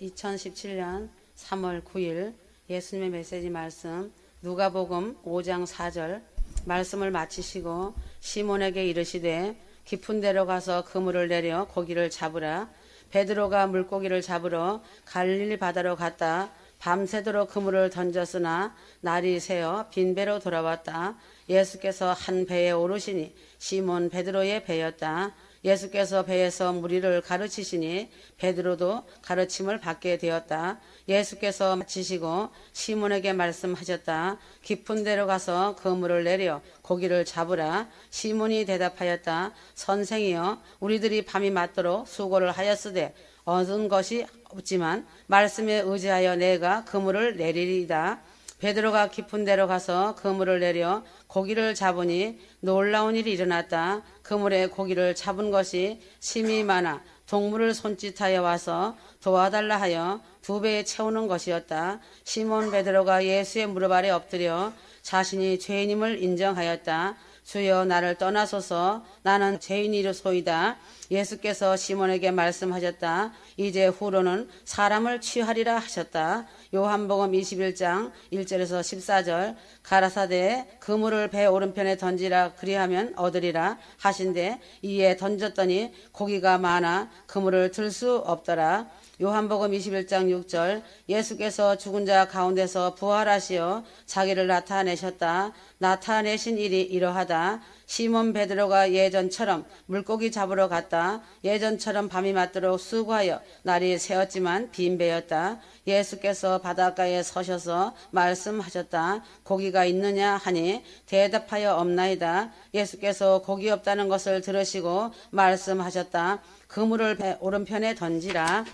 2017년 3월 9일 예수님의 메시지 말씀 누가복음 5장 4절 말씀을 마치시고 시몬에게 이르시되 깊은 데로 가서 그물을 내려 고기를 잡으라. 베드로가 물고기를 잡으러 갈릴리 바다로 갔다. 밤새도록 그물을 던졌으나 날이 새어 빈 배로 돌아왔다. 예수께서 한 배에 오르시니 시몬 베드로의 배였다. 예수께서 배에서 무리를 가르치시니 베드로도 가르침을 받게 되었다. 예수께서 마치시고 시몬에게 말씀하셨다. 깊은 데로 가서 그물을 내려 고기를 잡으라. 시몬이 대답하였다. 선생이여, 우리들이 밤이 맞도록 수고를 하였으되 얻은 것이 없지만 말씀에 의지하여 내가 그물을 내리리이다. 베드로가 깊은 데로 가서 그물을 내려 고기를 잡으니 놀라운 일이 일어났다. 그물에 고기를 잡은 것이 심이 많아 동물을 손짓하여 와서 도와달라 하여 2배에 채우는 것이었다. 시몬 베드로가 예수의 무릎 아래 엎드려 자신이 죄인임을 인정하였다. 주여, 나를 떠나소서, 나는 죄인이로소이다. 예수께서 시몬에게 말씀하셨다. 이제 후로는 사람을 취하리라 하셨다. 요한복음 21장 1절에서 14절 가라사대 그물을 배 오른편에 던지라, 그리하면 얻으리라 하신대 이에 던졌더니 고기가 많아 그물을 들 수 없더라. 요한복음 21장 6절 예수께서 죽은 자 가운데서 부활하시어 자기를 나타내셨다. 나타내신 일이 이러하다. 시몬 베드로가 예전처럼 물고기 잡으러 갔다. 예전처럼 밤이 맞도록 수고하여 날이 새었지만 빈 배였다. 예수께서 바닷가에 서셔서 말씀하셨다. 고기가 있느냐 하니 대답하여 없나이다. 예수께서 고기 없다는 것을 들으시고 말씀하셨다. 그물을 배 오른편에 던지라.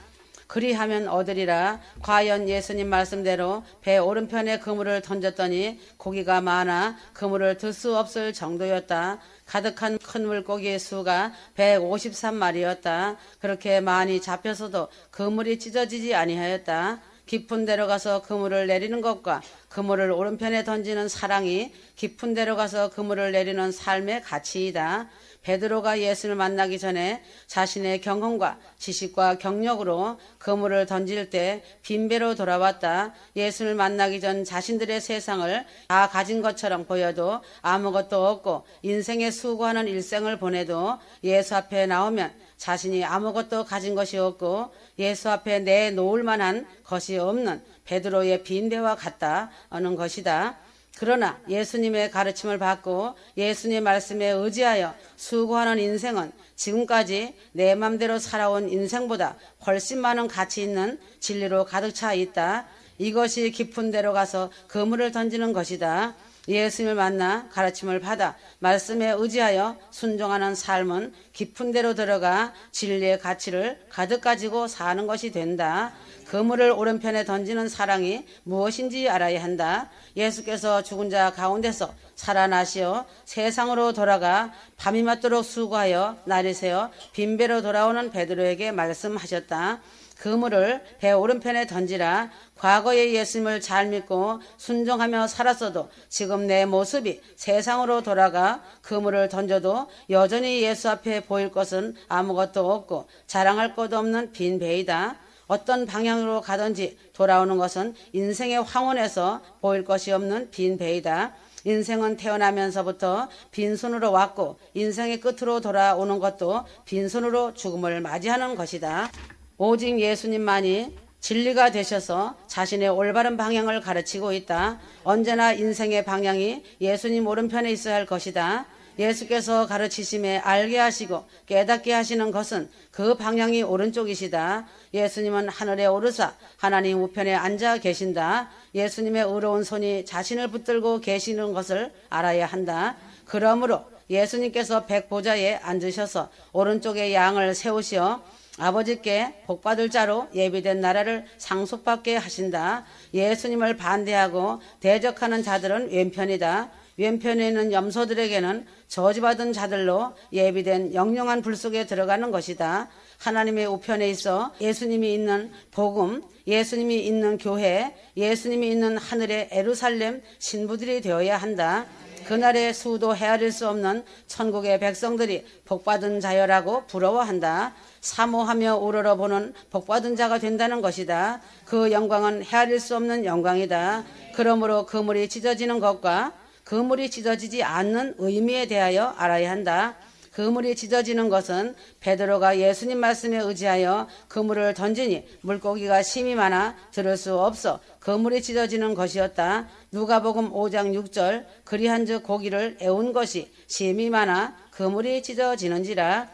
그리하면 얻으리라. 과연 예수님 말씀대로 배 오른편에 그물을 던졌더니 고기가 많아 그물을 들 수 없을 정도였다. 가득한 큰 물고기의 수가 153마리였다. 그렇게 많이 잡혀서도 그물이 찢어지지 아니하였다. 깊은 데로 가서 그물을 내리는 것과 그물을 오른편에 던지는 사랑이 깊은 데로 가서 그물을 내리는 삶의 가치이다. 베드로가 예수를 만나기 전에 자신의 경험과 지식과 경력으로 그물을 던질 때 빈배로 돌아왔다. 예수를 만나기 전 자신들의 세상을 다 가진 것처럼 보여도 아무것도 없고 인생에 수고하는 일생을 보내도 예수 앞에 나오면 자신이 아무것도 가진 것이 없고 예수 앞에 내놓을 만한 것이 없는 베드로의 빈배와 같다는 것이다. 그러나 예수님의 가르침을 받고 예수님의 말씀에 의지하여 수고하는 인생은 지금까지 내 맘대로 살아온 인생보다 훨씬 많은 가치 있는 진리로 가득 차 있다. 이것이 깊은 데로 가서 그물을 던지는 것이다. 예수님을 만나 가르침을 받아 말씀에 의지하여 순종하는 삶은 깊은 데로 들어가 진리의 가치를 가득 가지고 사는 것이 된다. 그물을 오른편에 던지는 사랑이 무엇인지 알아야 한다. 예수께서 죽은 자 가운데서 살아나시어 세상으로 돌아가 밤이 맞도록 수고하여 날이 새어 빈배로 돌아오는 베드로에게 말씀하셨다. 그물을 배 오른편에 던지라. 과거의 예수님을 잘 믿고 순종하며 살았어도 지금 내 모습이 세상으로 돌아가 그물을 던져도 여전히 예수 앞에 보일 것은 아무것도 없고 자랑할 것도 없는 빈 배이다. 어떤 방향으로 가든지 돌아오는 것은 인생의 황혼에서 보일 것이 없는 빈 배이다. 인생은 태어나면서부터 빈손으로 왔고 인생의 끝으로 돌아오는 것도 빈손으로 죽음을 맞이하는 것이다. 오직 예수님만이 진리가 되셔서 자신의 올바른 방향을 가르치고 있다. 언제나 인생의 방향이 예수님 오른편에 있어야 할 것이다. 예수께서 가르치심에 알게 하시고 깨닫게 하시는 것은 그 방향이 오른쪽이시다. 예수님은 하늘에 오르사 하나님 우편에 앉아 계신다. 예수님의 의로운 손이 자신을 붙들고 계시는 것을 알아야 한다. 그러므로 예수님께서 백보좌에 앉으셔서 오른쪽에 양을 세우시어 아버지께 복받을 자로 예비된 나라를 상속받게 하신다. 예수님을 반대하고 대적하는 자들은 왼편이다. 왼편에 있는 염소들에게는 저주받은 자들로 예비된 영영한 불 속에 들어가는 것이다. 하나님의 우편에 있어 예수님이 있는 복음, 예수님이 있는 교회, 예수님이 있는 하늘의 예루살렘 신부들이 되어야 한다. 그날의 수도 헤아릴 수 없는 천국의 백성들이 복받은 자여라고 부러워한다. 사모하며 우러러보는 복받은 자가 된다는 것이다. 그 영광은 헤아릴 수 없는 영광이다. 그러므로 그물이 찢어지는 것과 그물이 찢어지지 않는 의미에 대하여 알아야 한다. 그물이 찢어지는 것은 베드로가 예수님 말씀에 의지하여 그물을 던지니 물고기가 심이 많아 들을 수 없어 그물이 찢어지는 것이었다. 누가복음 5장 6절 그리한즉 고기를 애운 것이 심이 많아 그물이 찢어지는지라.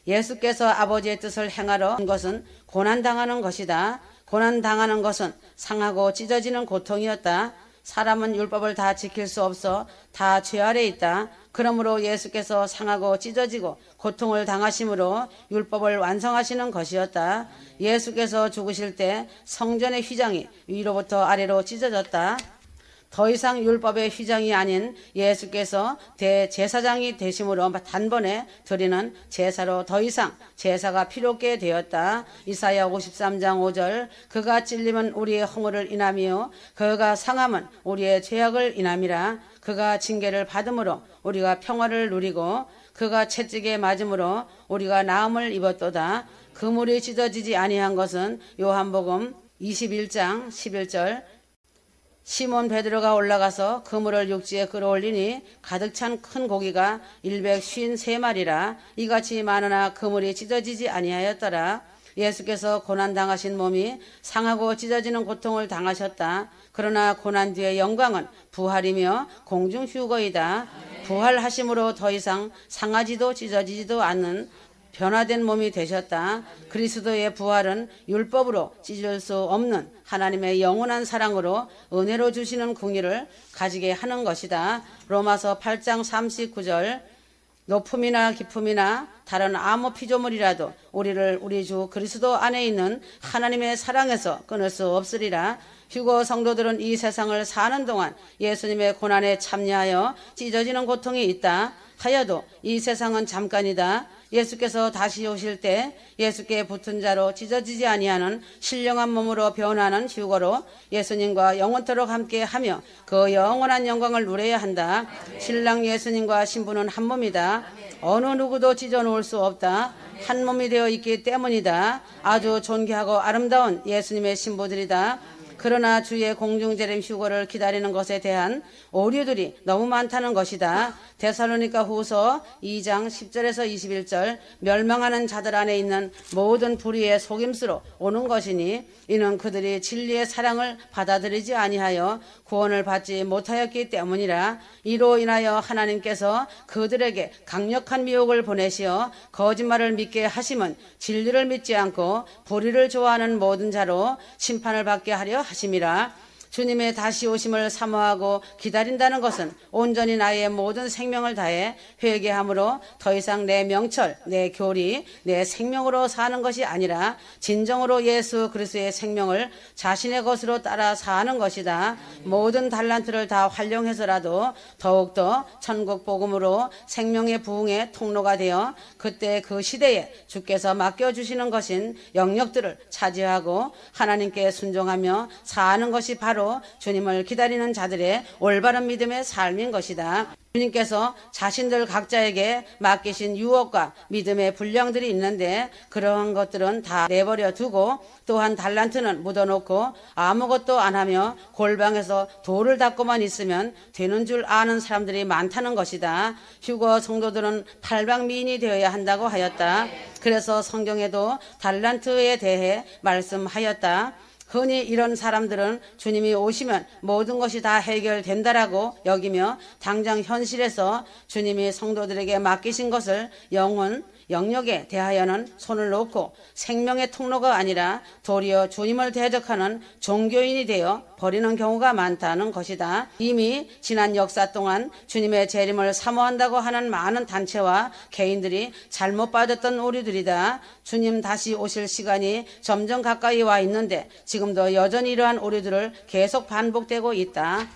예수께서 아버지의 뜻을 행하러 온 것은 고난당하는 것이다. 고난당하는 것은 상하고 찢어지는 고통이었다. 사람은 율법을 다 지킬 수 없어 다 죄 아래 있다. 그러므로 예수께서 상하고 찢어지고 고통을 당하심으로 율법을 완성하시는 것이었다. 예수께서 죽으실 때 성전의 휘장이 위로부터 아래로 찢어졌다. 더 이상 율법의 휘장이 아닌 예수께서 대제사장이 되심으로 단번에 드리는 제사로 더 이상 제사가 필요 없게 되었다. 이사야 53장 5절 그가 찔림은 우리의 허물을 인함이요 그가 상함은 우리의 죄악을 인함이라. 그가 징계를 받음으로 우리가 평화를 누리고 그가 채찍에 맞음으로 우리가 나음을 입었도다. 그물이 찢어지지 아니한 것은 요한복음 21장 11절 시몬 베드로가 올라가서 그물을 육지에 끌어올리니 가득 찬 큰 고기가 153마리라. 이같이 많으나 그물이 찢어지지 아니하였더라. 예수께서 고난당하신 몸이 상하고 찢어지는 고통을 당하셨다. 그러나 고난 뒤의 영광은 부활이며 공중휴거이다. 부활하심으로 더 이상 상하지도 찢어지지도 않는 변화된 몸이 되셨다. 그리스도의 부활은 율법으로 찢을 수 없는 하나님의 영원한 사랑으로 은혜로 주시는 궁의를 가지게 하는 것이다. 로마서 8장 39절 높음이나 깊음이나 다른 아무 피조물이라도 우리를 우리 주 그리스도 안에 있는 하나님의 사랑에서 끊을 수 없으리라. 휴거 성도들은 이 세상을 사는 동안 예수님의 고난에 참여하여 찢어지는 고통이 있다 하여도 이 세상은 잠깐이다. 예수께서 다시 오실 때 예수께 붙은 자로 찢어지지 아니하는 신령한 몸으로 변하는 휴거로 예수님과 영원토록 함께하며 그 영원한 영광을 누려야 한다. 신랑 예수님과 신부는 한 몸이다. 어느 누구도 찢어놓을 수 없다. 한 몸이 되어 있기 때문이다. 아주 존귀하고 아름다운 예수님의 신부들이다. 그러나 주의 공중재림 휴거를 기다리는 것에 대한 오류들이 너무 많다는 것이다. 데살로니가 후서 2장 10절에서 21절 멸망하는 자들 안에 있는 모든 불의의 속임수로 오는 것이니 이는 그들이 진리의 사랑을 받아들이지 아니하여 구원을 받지 못하였기 때문이라. 이로 인하여 하나님께서 그들에게 강력한 미혹을 보내시어 거짓말을 믿게 하심은 진리를 믿지 않고 불의를 좋아하는 모든 자로 심판을 받게 하려 하심이라. 주님의 다시 오심을 사모하고 기다린다는 것은 온전히 나의 모든 생명을 다해 회개함으로 더 이상 내 명철, 내 교리, 내 생명으로 사는 것이 아니라 진정으로 예수 그리스도의 생명을 자신의 것으로 따라 사는 것이다. 모든 달란트를 다 활용해서라도 더욱더 천국 복음으로 생명의 부흥의 통로가 되어 그때 그 시대에 주께서 맡겨주시는 것인 영역들을 차지하고 하나님께 순종하며 사는 것이 바로 주님을 기다리는 자들의 올바른 믿음의 삶인 것이다. 주님께서 자신들 각자에게 맡기신 유혹과 믿음의 분량들이 있는데 그러한 것들은 다 내버려 두고 또한 달란트는 묻어놓고 아무것도 안 하며 골방에서 돌을 닦고만 있으면 되는 줄 아는 사람들이 많다는 것이다. 휴거 성도들은 팔방미인이 되어야 한다고 하였다. 그래서 성경에도 달란트에 대해 말씀하였다. 흔히 이런 사람들은 주님이 오시면 모든 것이 다 해결된다라고 여기며 당장 현실에서 주님이 성도들에게 맡기신 것을 영역에 대하여는 손을 놓고 생명의 통로가 아니라 도리어 주님을 대적하는 종교인이 되어 버리는 경우가 많다는 것이다. 이미 지난 역사 동안 주님의 재림을 사모한다고 하는 많은 단체와 개인들이 잘못 빠졌던 오류들이다. 주님 다시 오실 시간이 점점 가까이 와 있는데 지금도 여전히 이러한 오류들을 계속 반복되고 있다.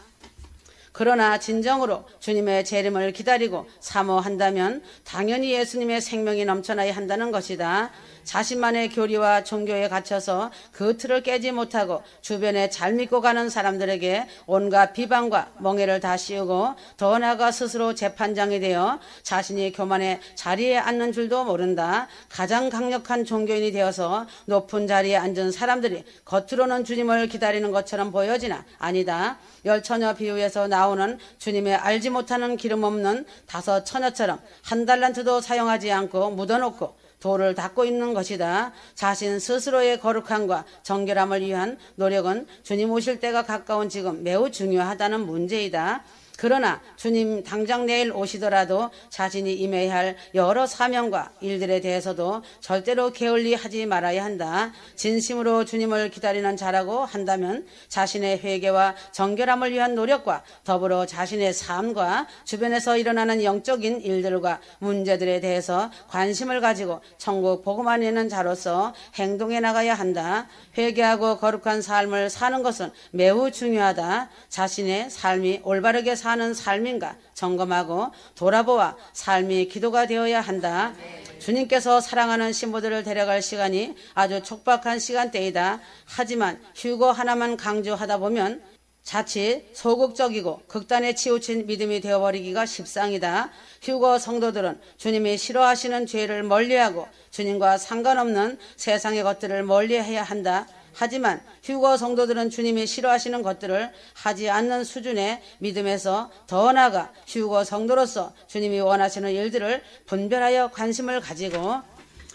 그러나 진정으로 주님의 재림을 기다리고 사모한다면 당연히 예수님의 생명이 넘쳐나야 한다는 것이다. 자신만의 교리와 종교에 갇혀서 그 틀을 깨지 못하고 주변에 잘 믿고 가는 사람들에게 온갖 비방과 멍해를 다 씌우고 더 나아가 스스로 재판장이 되어 자신이 교만의 자리에 앉는 줄도 모른다. 가장 강력한 종교인이 되어서 높은 자리에 앉은 사람들이 겉으로는 주님을 기다리는 것처럼 보여지나 아니다. 열 처녀 비유에서 나오는 주님의 알지 못하는 기름 없는 5 처녀처럼 한 달란트도 사용하지 않고 묻어놓고 돌을 닦고 있는 것이다. 자신 스스로의 거룩함과 정결함을 위한 노력은 주님 오실 때가 가까운 지금 매우 중요하다는 문제이다. 그러나 주님 당장 내일 오시더라도 자신이 임해야 할 여러 사명과 일들에 대해서도 절대로 게을리하지 말아야 한다. 진심으로 주님을 기다리는 자라고 한다면 자신의 회개와 정결함을 위한 노력과 더불어 자신의 삶과 주변에서 일어나는 영적인 일들과 문제들에 대해서 관심을 가지고 천국 복음을 내는 자로서 행동해 나가야 한다. 회개하고 거룩한 삶을 사는 것은 매우 중요하다. 자신의 삶이 올바르게 사는 삶인가 점검하고 돌아보아 삶이 기도가 되어야 한다. 주님께서 사랑하는 신부들을 데려갈 시간이 아주 촉박한 시간대이다. 하지만 휴거 하나만 강조하다 보면 자칫 소극적이고 극단에 치우친 믿음이 되어버리기가 십상이다. 휴거 성도들은 주님이 싫어하시는 죄를 멀리하고 주님과 상관없는 세상의 것들을 멀리해야 한다. 하지만 휴거 성도들은 주님이 싫어하시는 것들을 하지 않는 수준의 믿음에서 더 나아가 휴거 성도로서 주님이 원하시는 일들을 분별하여 관심을 가지고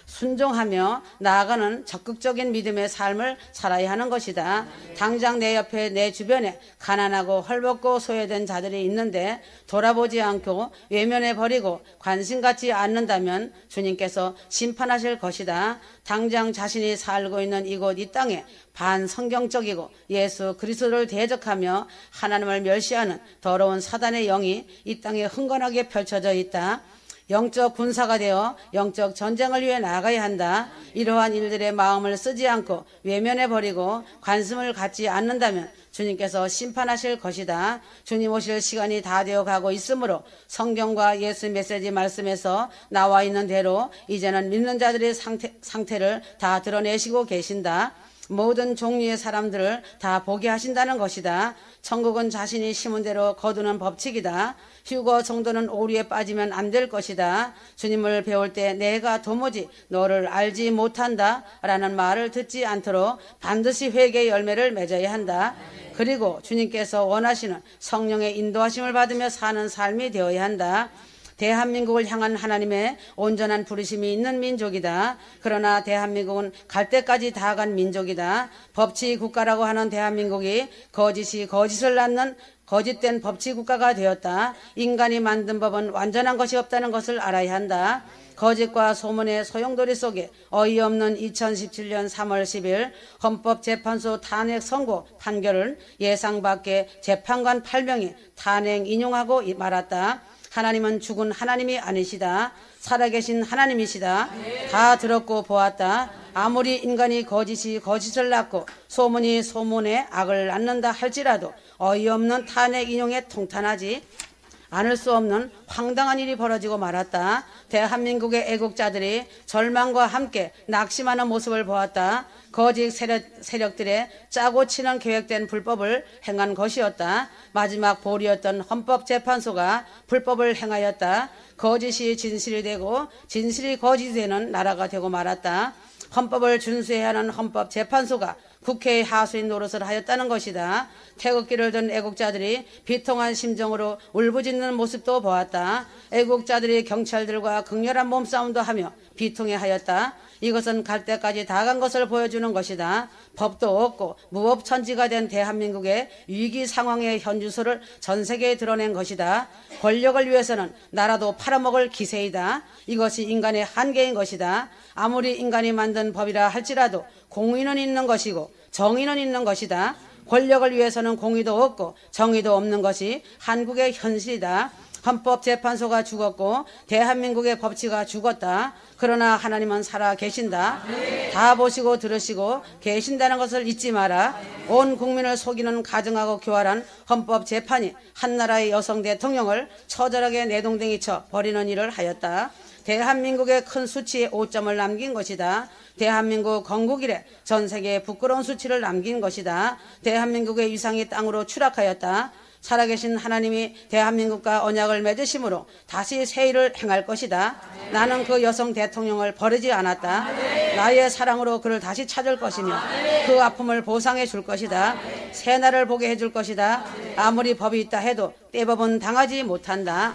순종하며 나아가는 적극적인 믿음의 삶을 살아야 하는 것이다. 당장 내 옆에 내 주변에 가난하고 헐벗고 소외된 자들이 있는데 돌아보지 않고 외면해버리고 관심 갖지 않는다면 주님께서 심판하실 것이다. 당장 자신이 살고 있는 이곳 이 땅에 반성경적이고 예수 그리스도를 대적하며 하나님을 멸시하는 더러운 사단의 영이 이 땅에 흥건하게 펼쳐져 있다. 영적 군사가 되어 영적 전쟁을 위해 나아가야 한다. 이러한 일들의 마음을 쓰지 않고 외면해버리고 관심을 갖지 않는다면 주님께서 심판하실 것이다. 주님 오실 시간이 다 되어가고 있으므로 성경과 예수 메시지 말씀에서 나와 있는 대로 이제는 믿는 자들의 상태를 다 드러내시고 계신다. 모든 종류의 사람들을 다 보게 하신다는 것이다. 천국은 자신이 심은 대로 거두는 법칙이다. 휴거 정도는 오류에 빠지면 안 될 것이다. 주님을 배울 때 내가 도무지 너를 알지 못한다 라는 말을 듣지 않도록 반드시 회개의 열매를 맺어야 한다. 그리고 주님께서 원하시는 성령의 인도하심을 받으며 사는 삶이 되어야 한다. 대한민국을 향한 하나님의 온전한 부르심이 있는 민족이다. 그러나 대한민국은 갈 때까지 다간 민족이다. 법치 국가라고 하는 대한민국이 거짓이 거짓을 낳는 거짓된 법치 국가가 되었다. 인간이 만든 법은 완전한 것이 없다는 것을 알아야 한다. 거짓과 소문의 소용돌이 속에 어이없는 2017년 3월 10일 헌법재판소 탄핵 선고 판결을 예상 밖의 재판관 8명이 탄핵 인용하고 말았다. 하나님은 죽은 하나님이 아니시다. 살아계신 하나님이시다. 다 들었고 보았다. 아무리 인간이 거짓이 거짓을 낳고 소문이 소문에 악을 낳는다 할지라도 어이없는 탄핵 인용에 통탄하지 않을 수 없는 황당한 일이 벌어지고 말았다. 대한민국의 애국자들이 절망과 함께 낙심하는 모습을 보았다. 거짓 세력들의 짜고 치는 계획된 불법을 행한 것이었다. 마지막 보리였던 헌법재판소가 불법을 행하였다. 거짓이 진실이 되고 진실이 거짓이 되는 나라가 되고 말았다. 헌법을 준수해야 하는 헌법재판소가 국회의 하수인 노릇을 하였다는 것이다. 태극기를 든 애국자들이 비통한 심정으로 울부짖는 모습도 보았다. 애국자들이 경찰들과 극렬한 몸싸움도 하며 비통해하였다. 이것은 갈 때까지 다 간 것을 보여주는 것이다. 법도 없고 무법천지가 된 대한민국의 위기 상황의 현주소를 전 세계에 드러낸 것이다. 권력을 위해서는 나라도 팔아먹을 기세이다. 이것이 인간의 한계인 것이다. 아무리 인간이 만든 법이라 할지라도 공의는 있는 것이고 정의는 있는 것이다. 권력을 위해서는 공의도 없고 정의도 없는 것이 한국의 현실이다. 헌법재판소가 죽었고 대한민국의 법치가 죽었다. 그러나 하나님은 살아 계신다. 다 보시고 들으시고 계신다는 것을 잊지 마라. 온 국민을 속이는 가증하고 교활한 헌법재판이 한나라의 여성 대통령을 처절하게 내동댕이 쳐 버리는 일을 하였다. 대한민국의 큰 수치에 5점을 남긴 것이다. 대한민국 건국 이래 전 세계에 부끄러운 수치를 남긴 것이다. 대한민국의 위상이 땅으로 추락하였다. 살아계신 하나님이 대한민국과 언약을 맺으심으로 다시 새 일을 행할 것이다. 나는 그 여성 대통령을 버리지 않았다. 나의 사랑으로 그를 다시 찾을 것이며 그 아픔을 보상해 줄 것이다. 새 날을 보게 해줄 것이다. 아무리 법이 있다 해도 떼법은 당하지 못한다.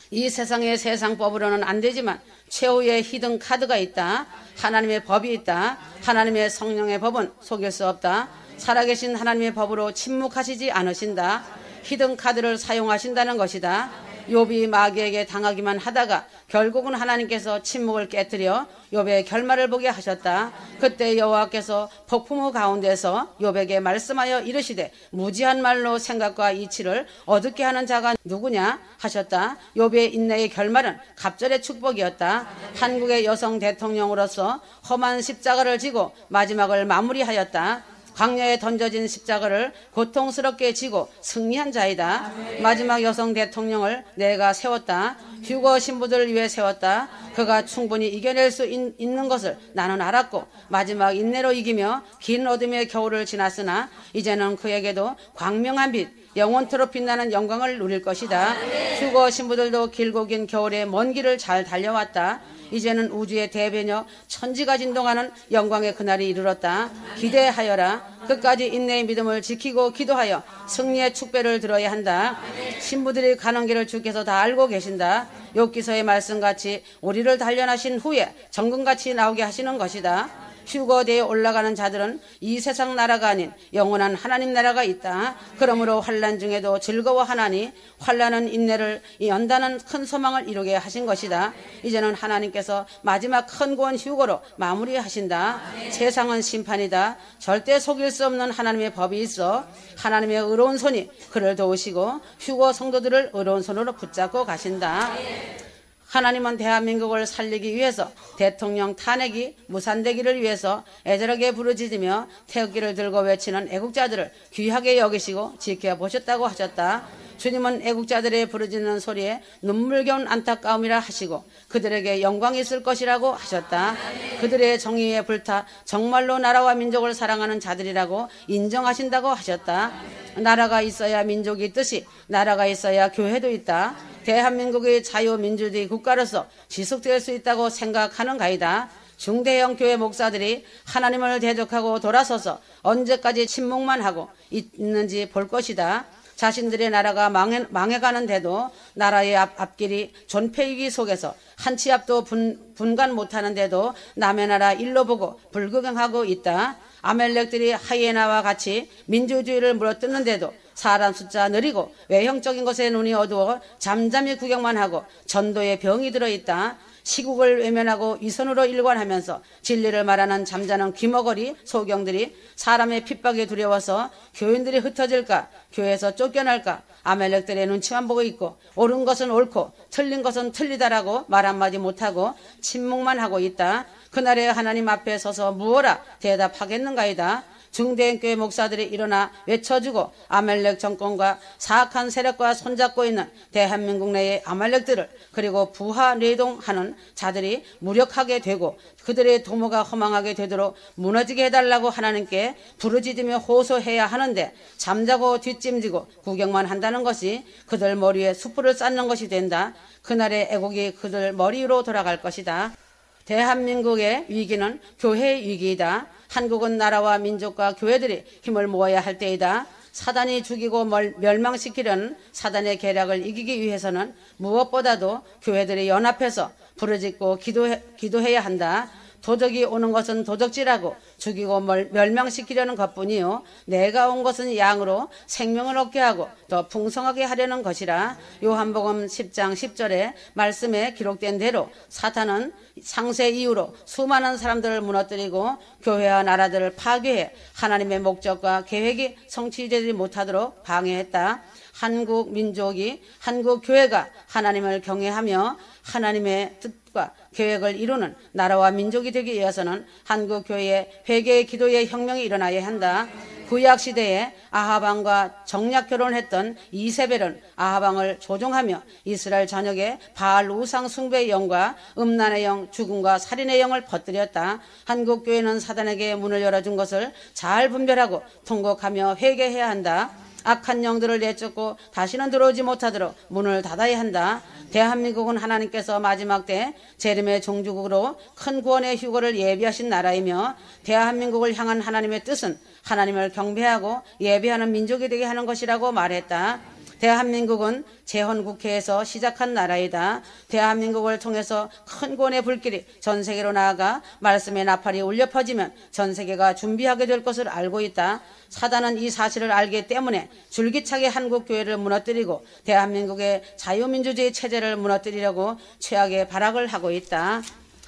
이 세상의 세상법으로는 안 되지만 최후의 히든 카드가 있다. 하나님의 법이 있다. 하나님의 성령의 법은 속일 수 없다. 살아계신 하나님의 법으로 침묵하시지 않으신다. 히든 카드를 사용하신다는 것이다. 욥이 마귀에게 당하기만 하다가 결국은 하나님께서 침묵을 깨뜨려 욥의 결말을 보게 하셨다. 그때 여호와께서 폭풍우 가운데서 욥에게 말씀하여 이르시되 무지한 말로 생각과 이치를 어둡게 하는 자가 누구냐 하셨다. 욥의 인내의 결말은 갑절의 축복이었다. 한국의 여성 대통령으로서 험한 십자가를 지고 마지막을 마무리하였다. 광야에 던져진 십자가를 고통스럽게 지고 승리한 자이다. 마지막 여성 대통령을 내가 세웠다. 휴거 신부들을 위해 세웠다. 그가 충분히 이겨낼 수 있는 것을 나는 알았고 마지막 인내로 이기며 긴 어둠의 겨울을 지났으나 이제는 그에게도 광명한 빛 영원토록 빛나는 영광을 누릴 것이다. 휴거 신부들도 길고 긴 겨울의 먼 길을 잘 달려왔다. 이제는 우주의 대변역 천지가 진동하는 영광의 그날이 이르렀다. 기대하여라. 끝까지 인내의 믿음을 지키고 기도하여 승리의 축배를 들어야 한다. 신부들이 가는 길을 주께서 다 알고 계신다. 욥기서의 말씀같이 우리를 단련하신 후에 정금같이 나오게 하시는 것이다. 휴거대에 올라가는 자들은 이 세상 나라가 아닌 영원한 하나님 나라가 있다. 그러므로 환난 중에도 즐거워하나니 환난은 인내를 연다는 큰 소망을 이루게 하신 것이다. 이제는 하나님께서 마지막 큰 구원 휴거로 마무리하신다. 세상은 심판이다. 절대 속일 수 없는 하나님의 법이 있어 하나님의 의로운 손이 그를 도우시고 휴거 성도들을 의로운 손으로 붙잡고 가신다. 하나님은 대한민국을 살리기 위해서 대통령 탄핵이 무산되기를 위해서 애절하게 부르짖으며 태극기를 들고 외치는 애국자들을 귀하게 여기시고 지켜보셨다고 하셨다. 주님은 애국자들의 부르짖는 소리에 눈물겨운 안타까움이라 하시고 그들에게 영광이 있을 것이라고 하셨다. 그들의 정의에 불타 정말로 나라와 민족을 사랑하는 자들이라고 인정하신다고 하셨다. 나라가 있어야 민족이 있듯이 나라가 있어야 교회도 있다. 대한민국의 자유민주주의 국가로서 지속될 수 있다고 생각하는가이다. 중대형 교회 목사들이 하나님을 대적하고 돌아서서 언제까지 침묵만 하고 있는지 볼 것이다. 자신들의 나라가 망해가는데도 나라의 앞길이 존폐위기 속에서 한 치 앞도 분간 못하는데도 남의 나라 일로 보고 불구경하고 있다. 아멜렉들이 하이에나와 같이 민주주의를 물어뜯는데도 사람 숫자 느리고 외형적인 것에 눈이 어두워 잠잠히 구경만 하고 전도에 병이 들어있다. 시국을 외면하고 위선으로 일관하면서 진리를 말하는 잠자는 귀머거리 소경들이 사람의 핍박에 두려워서 교인들이 흩어질까 교회에서 쫓겨날까 아멜렉들의 눈치만 보고 있고 옳은 것은 옳고 틀린 것은 틀리다라고 말 한마디 못하고 침묵만 하고 있다. 그날에 하나님 앞에 서서 무엇라 대답하겠는가이다. 중대형 교회 목사들이 일어나 외쳐주고 아멜렉 정권과 사악한 세력과 손잡고 있는 대한민국 내의 아멜렉들을 그리고 부하 뇌동하는 자들이 무력하게 되고 그들의 도모가 허망하게 되도록 무너지게 해달라고 하나님께 부르짖으며 호소해야 하는데 잠자고 뒷짐지고 구경만 한다는 것이 그들 머리에 숯불을 쌓는 것이 된다. 그날의 애국이 그들 머리 위로 돌아갈 것이다. 대한민국의 위기는 교회의 위기이다. 한국은 나라와 민족과 교회들이 힘을 모아야 할 때이다. 사단이 죽이고 멸망시키려는 사단의 계략을 이기기 위해서는 무엇보다도 교회들이 연합해서 부르짖고 기도해야 한다. 도적이 오는 것은 도적질하고 죽이고 멸망시키려는 것뿐이요 내가 온 것은 양으로 생명을 얻게 하고 더 풍성하게 하려는 것이라. 요한복음 10장 10절에 말씀에 기록된 대로 사탄은 상세 이후로 수많은 사람들을 무너뜨리고 교회와 나라들을 파괴해 하나님의 목적과 계획이 성취되지 못하도록 방해했다. 한국 민족이 한국 교회가 하나님을 경외하며 하나님의 뜻과 계획을 이루는 나라와 민족이 되기 위해서는 한국 교회의 회개의 기도의 혁명이 일어나야 한다. 구약 시대에 아합왕과 정략 결혼했던 이세벨은 아합왕을 조종하며 이스라엘 전역에 바알 우상 숭배의 영과 음란의 영, 죽음과 살인의 영을 퍼뜨렸다. 한국 교회는 사단에게 문을 열어준 것을 잘 분별하고 통곡하며 회개해야 한다. 악한 영들을 내쫓고 다시는 들어오지 못하도록 문을 닫아야 한다. 대한민국은 하나님께서 마지막 때 재림의 종주국으로 큰 구원의 휴거를 예비하신 나라이며 대한민국을 향한 하나님의 뜻은 하나님을 경배하고 예배하는 민족이 되게 하는 것이라고 말했다. 대한민국은 재헌국회에서 시작한 나라이다. 대한민국을 통해서 큰 구원의 불길이 전 세계로 나아가 말씀의 나팔이 울려 퍼지면 전 세계가 준비하게 될 것을 알고 있다. 사단은 이 사실을 알기 때문에 줄기차게 한국교회를 무너뜨리고 대한민국의 자유민주주의 체제를 무너뜨리려고 최악의 발악을 하고 있다.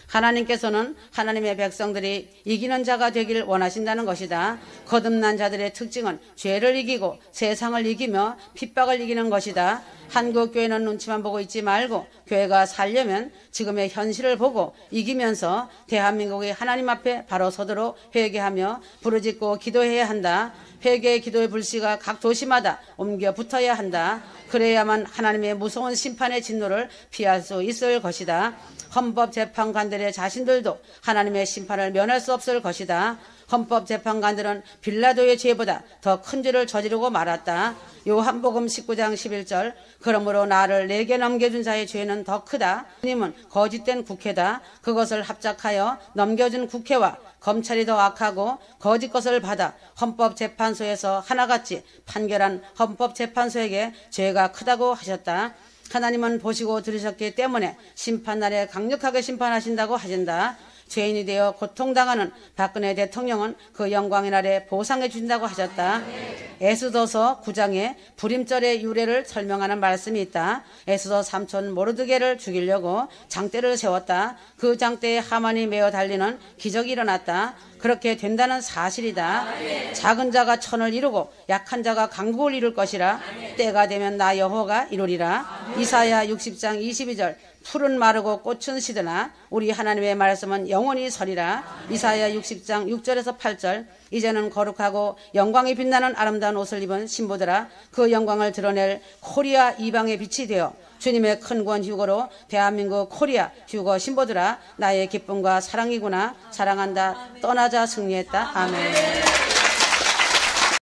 하나님께서는 하나님의 백성들이 이기는 자가 되길 원하신다는 것이다. 거듭난 자들의 특징은 죄를 이기고 세상을 이기며 핍박을 이기는 것이다. 한국교회는 눈치만 보고 있지 말고 교회가 살려면 지금의 현실을 보고 이기면서 대한민국이 하나님 앞에 바로 서도록 회개하며 부르짖고 기도해야 한다. 회개의 기도의 불씨가 각 도시마다 옮겨 붙어야 한다. 그래야만 하나님의 무서운 심판의 진노를 피할 수 있을 것이다. 헌법재판관들의 자신들도 하나님의 심판을 면할 수 없을 것이다. 헌법재판관들은 빌라도의 죄보다 더 큰 죄를 저지르고 말았다. 요한복음 19장 11절 그러므로 나를 내게 넘겨준 자의 죄는 더 크다. 주님은 거짓된 국회다. 그것을 합작하여 넘겨준 국회와 검찰이 더 악하고 거짓 것을 받아 헌법재판소에서 하나같이 판결한 헌법재판소에게 죄가 크다고 하셨다. 하나님은 보시고 들으셨기 때문에 심판날에 강력하게 심판하신다고 하신다. 죄인이 되어 고통당하는 박근혜 대통령은 그 영광의 날에 보상해 주신다고 하셨다. 에스더서 9장에 불임절의 유래를 설명하는 말씀이 있다. 에스더 삼촌 모르드게를 죽이려고 장대를 세웠다. 그 장대에 하만이 메어 달리는 기적이 일어났다. 그렇게 된다는 사실이다. 작은 자가 천을 이루고 약한 자가 강국을 이룰 것이라. 때가 되면 나 여호와가 이루리라. 이사야 60장 22절 풀은 마르고 꽃은 시드나 우리 하나님의 말씀은 영원히 서리라. 이사야 60장 6절에서 8절 이제는 거룩하고 영광이 빛나는 아름다운 옷을 입은 신부들아 그 영광을 드러낼 코리아 이방의 빛이 되어 주님의 큰 구원 휴거로 대한민국 코리아 휴거 신부들아 나의 기쁨과 사랑이구나. 사랑한다. 떠나자 승리했다. 아멘.